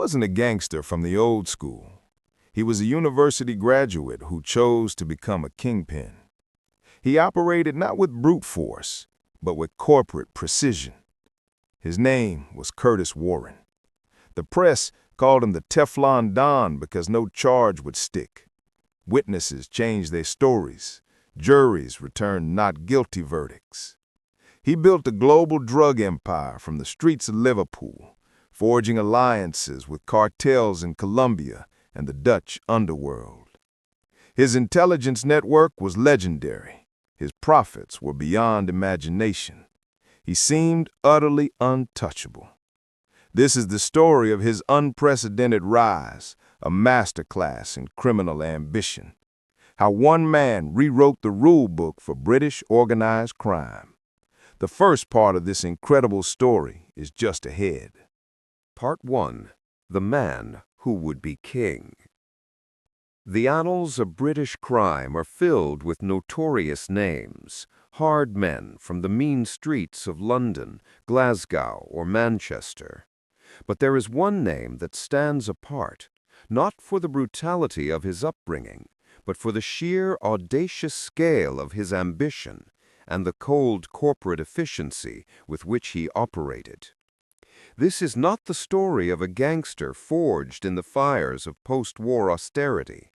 wasn't a gangster from the old school. He was a university graduate who chose to become a kingpin. He operated not with brute force, but with corporate precision. His name was Curtis Warren. The press called him the Teflon Don because no charge would stick. Witnesses changed their stories. Juries returned not guilty verdicts. He built a global drug empire from the streets of Liverpool, forging alliances with cartels in Colombia and the Dutch Underworld. His intelligence network was legendary. His profits were beyond imagination. He seemed utterly untouchable. This is the story of his unprecedented rise, a masterclass in criminal ambition. How one man rewrote the rule book for British organized crime. The first part of this incredible story is just ahead. Part 1. The Man Who Would Be King. The annals of British crime are filled with notorious names, hard men from the mean streets of London, Glasgow, or Manchester. But there is one name that stands apart, not for the brutality of his upbringing, but for the sheer audacious scale of his ambition and the cold corporate efficiency with which he operated. This is not the story of a gangster forged in the fires of post-war austerity.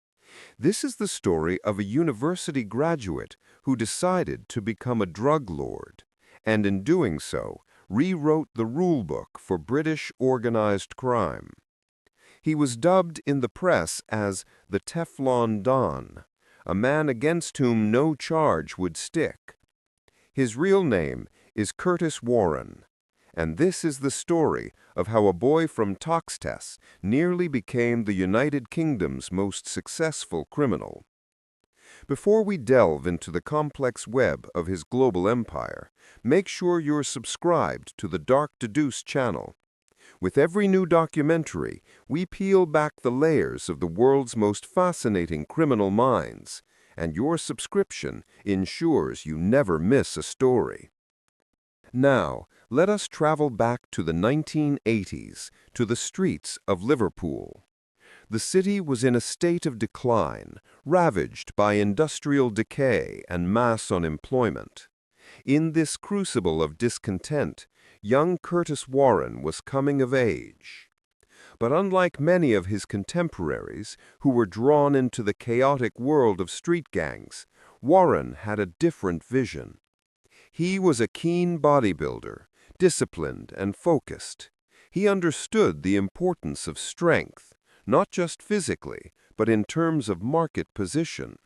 This is the story of a university graduate who decided to become a drug lord, and in doing so, rewrote the rulebook for British organized crime. He was dubbed in the press as the Teflon Don, a man against whom no charge would stick. His real name is Curtis Warren, and this is the story of how a boy from Toxteth nearly became the United Kingdom's most successful criminal. Before we delve into the complex web of his global empire, make sure you're subscribed to the Dark Deduce channel. With every new documentary, we peel back the layers of the world's most fascinating criminal minds, and your subscription ensures you never miss a story. Now, let us travel back to the 1980s, to the streets of Liverpool. The city was in a state of decline, ravaged by industrial decay and mass unemployment. In this crucible of discontent, young Curtis Warren was coming of age. But unlike many of his contemporaries who were drawn into the chaotic world of street gangs, Warren had a different vision. He was a keen bodybuilder, disciplined and focused. He understood the importance of strength, not just physically, but in terms of market position.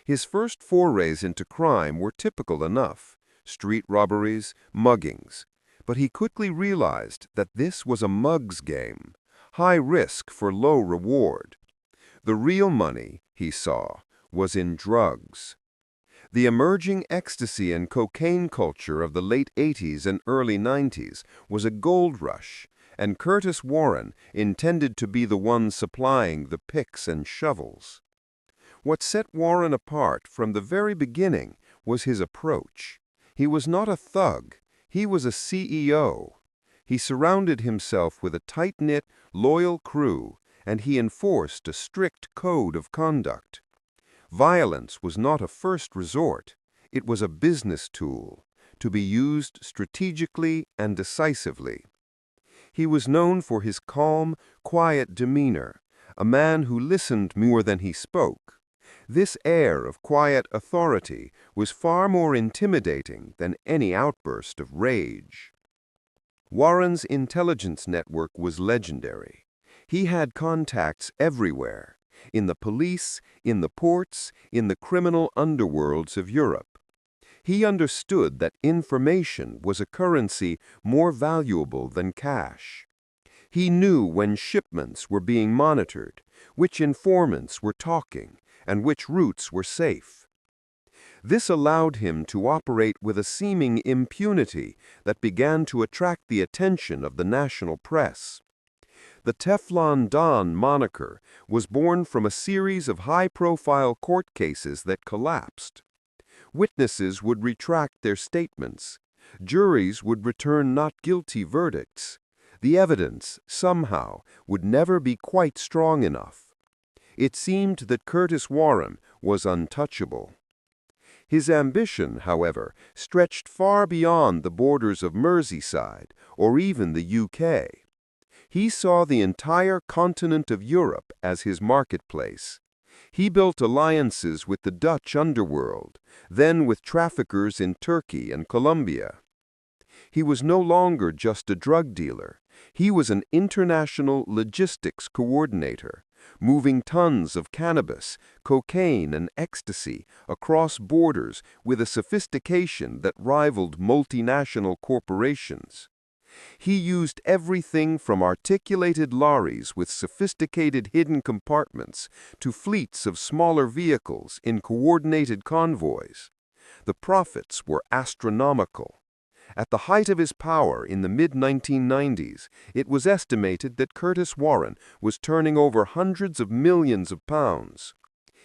His first forays into crime were typical enough: street robberies, muggings. But he quickly realized that this was a mug's game, high risk for low reward. The real money, he saw, was in drugs. The emerging ecstasy and cocaine culture of the late 80s and early 90s was a gold rush, and Curtis Warren intended to be the one supplying the picks and shovels. What set Warren apart from the very beginning was his approach. He was not a thug, he was a CEO. He surrounded himself with a tight-knit, loyal crew, and he enforced a strict code of conduct. Violence was not a first resort, it was a business tool, to be used strategically and decisively. He was known for his calm, quiet demeanor, a man who listened more than he spoke. This air of quiet authority was far more intimidating than any outburst of rage. Warren's intelligence network was legendary. He had contacts everywhere, in the police, in the ports, in the criminal underworlds of Europe. He understood that information was a currency more valuable than cash. He knew when shipments were being monitored, which informants were talking, and which routes were safe. This allowed him to operate with a seeming impunity that began to attract the attention of the national press. The Teflon Don moniker was born from a series of high-profile court cases that collapsed. Witnesses would retract their statements. Juries would return not guilty verdicts. The evidence, somehow, would never be quite strong enough. It seemed that Curtis Warren was untouchable. His ambition, however, stretched far beyond the borders of Merseyside or even the UK. He saw the entire continent of Europe as his marketplace. He built alliances with the Dutch underworld, then with traffickers in Turkey and Colombia. He was no longer just a drug dealer. He was an international logistics coordinator, moving tons of cannabis, cocaine, and ecstasy across borders with a sophistication that rivaled multinational corporations. He used everything from articulated lorries with sophisticated hidden compartments to fleets of smaller vehicles in coordinated convoys. The profits were astronomical. At the height of his power in the mid-1990s, it was estimated that Curtis Warren was turning over hundreds of millions of pounds.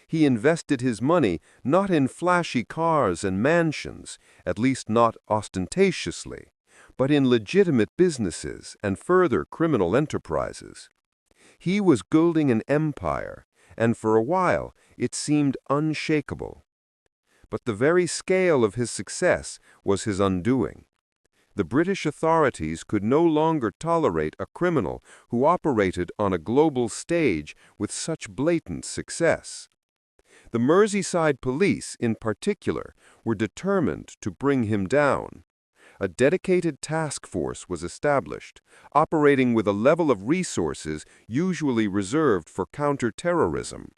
He invested his money not in flashy cars and mansions, at least not ostentatiously, but in legitimate businesses and further criminal enterprises. He was building an empire, and for a while it seemed unshakable. But the very scale of his success was his undoing. The British authorities could no longer tolerate a criminal who operated on a global stage with such blatant success. The Merseyside police, in particular, were determined to bring him down. A dedicated task force was established, operating with a level of resources usually reserved for counter-terrorism.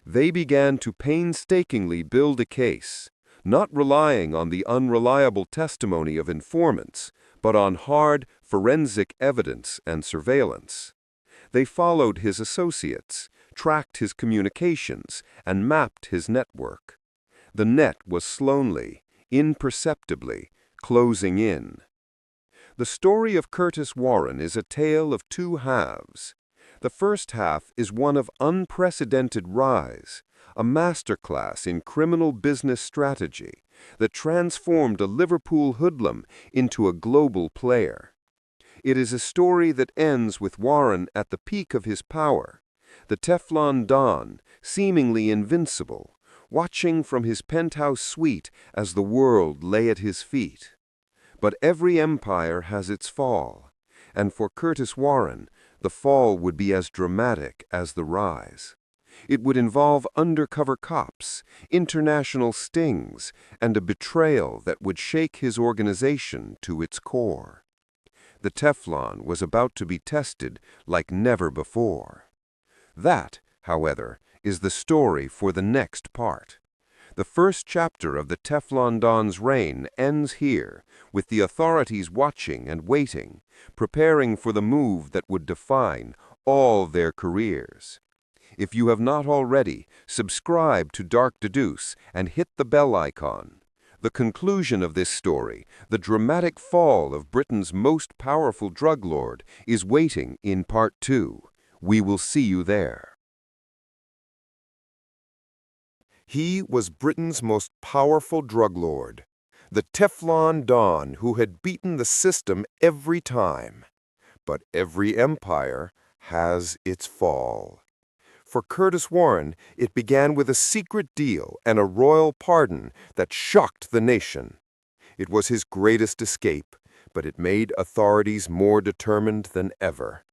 They began to painstakingly build a case, not relying on the unreliable testimony of informants, but on hard, forensic evidence and surveillance. They followed his associates, tracked his communications, and mapped his network. The net was slowly, imperceptibly, closing in. The story of Curtis Warren is a tale of two halves. The first half is one of unprecedented rise, a masterclass in criminal business strategy that transformed a Liverpool hoodlum into a global player. It is a story that ends with Warren at the peak of his power, the Teflon Don, seemingly invincible, watching from his penthouse suite as the world lay at his feet. But every empire has its fall, and for Curtis Warren, the fall would be as dramatic as the rise. It would involve undercover cops, international stings, and a betrayal that would shake his organization to its core. The Teflon was about to be tested like never before. That, however, is the story for the next part. The first chapter of the Teflon Don's reign ends here, with the authorities watching and waiting, preparing for the move that would define all their careers. If you have not already, subscribe to Dark Deduce and hit the bell icon. The conclusion of this story, the dramatic fall of Britain's most powerful drug lord, is waiting in Part 2. We will see you there. He was Britain's most powerful drug lord, the Teflon Don who had beaten the system every time. But every empire has its fall. For Curtis Warren, it began with a secret deal and a royal pardon that shocked the nation. It was his greatest escape, but it made authorities more determined than ever.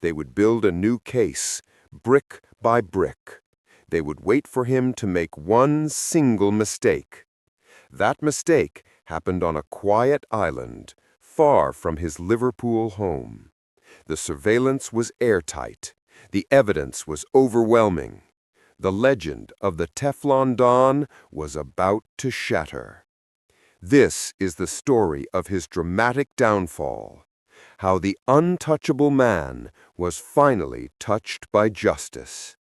They would build a new case, brick by brick. They would wait for him to make one single mistake. That mistake happened on a quiet island, far from his Liverpool home. The surveillance was airtight. The evidence was overwhelming. The legend of the Teflon Don was about to shatter. This is the story of his dramatic downfall, how the untouchable man was finally touched by justice.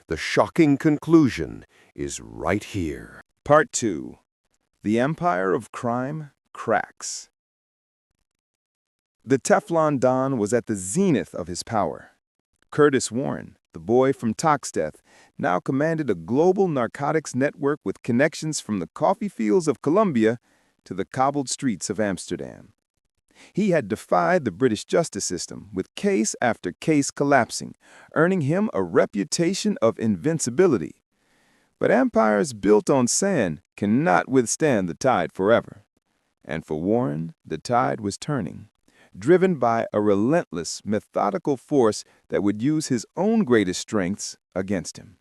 The shocking conclusion is right here. Part 2. The Empire of Crime cracks. The Teflon Don was at the zenith of his power. Curtis Warren, the boy from Toxteth, now commanded a global narcotics network with connections from the coffee fields of Colombia to the cobbled streets of Amsterdam. He had defied the British justice system, with case after case collapsing, earning him a reputation of invincibility. But empires built on sand cannot withstand the tide forever. And for Warren, the tide was turning, driven by a relentless, methodical force that would use his own greatest strengths against him.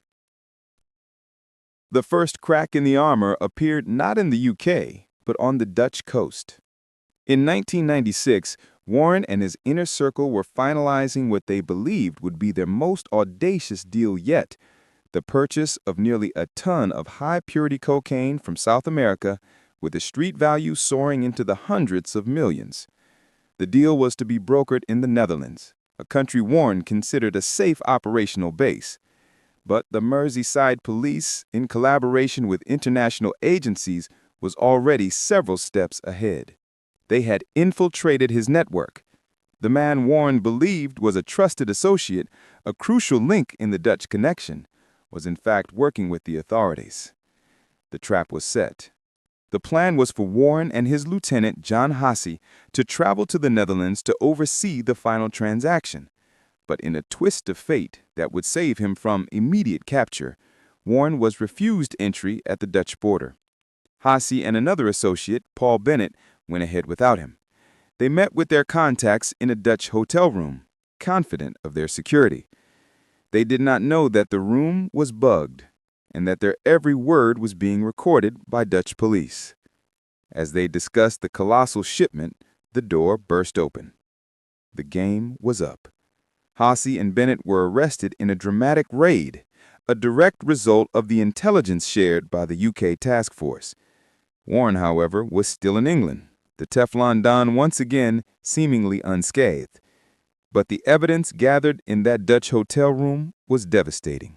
The first crack in the armor appeared not in the UK, but on the Dutch coast. In 1996, Warren and his inner circle were finalizing what they believed would be their most audacious deal yet, the purchase of nearly a ton of high-purity cocaine from South America, with a street value soaring into the hundreds of millions. The deal was to be brokered in the Netherlands, a country Warren considered a safe operational base. But the Merseyside police, in collaboration with international agencies, was already several steps ahead. They had infiltrated his network. The man Warren believed was a trusted associate, a crucial link in the Dutch connection, was in fact working with the authorities. The trap was set. The plan was for Warren and his lieutenant, John Hasse, to travel to the Netherlands to oversee the final transaction. But in a twist of fate that would save him from immediate capture, Warren was refused entry at the Dutch border. Hasse and another associate, Paul Bennett, went ahead without him. They met with their contacts in a Dutch hotel room, confident of their security. They did not know that the room was bugged and that their every word was being recorded by Dutch police. As they discussed the colossal shipment, the door burst open. The game was up. Hasse and Bennett were arrested in a dramatic raid, a direct result of the intelligence shared by the UK task force. Warren, however, was still in England, the Teflon Don once again seemingly unscathed. But the evidence gathered in that Dutch hotel room was devastating.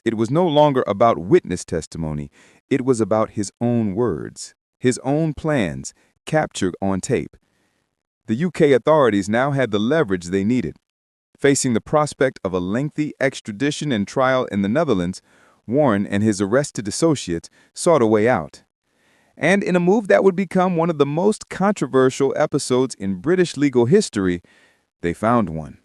It was no longer about witness testimony. It was about his own words, his own plans, captured on tape. The UK authorities now had the leverage they needed. Facing the prospect of a lengthy extradition and trial in the Netherlands, Warren and his arrested associates sought a way out. And in a move that would become one of the most controversial episodes in British legal history, they found one.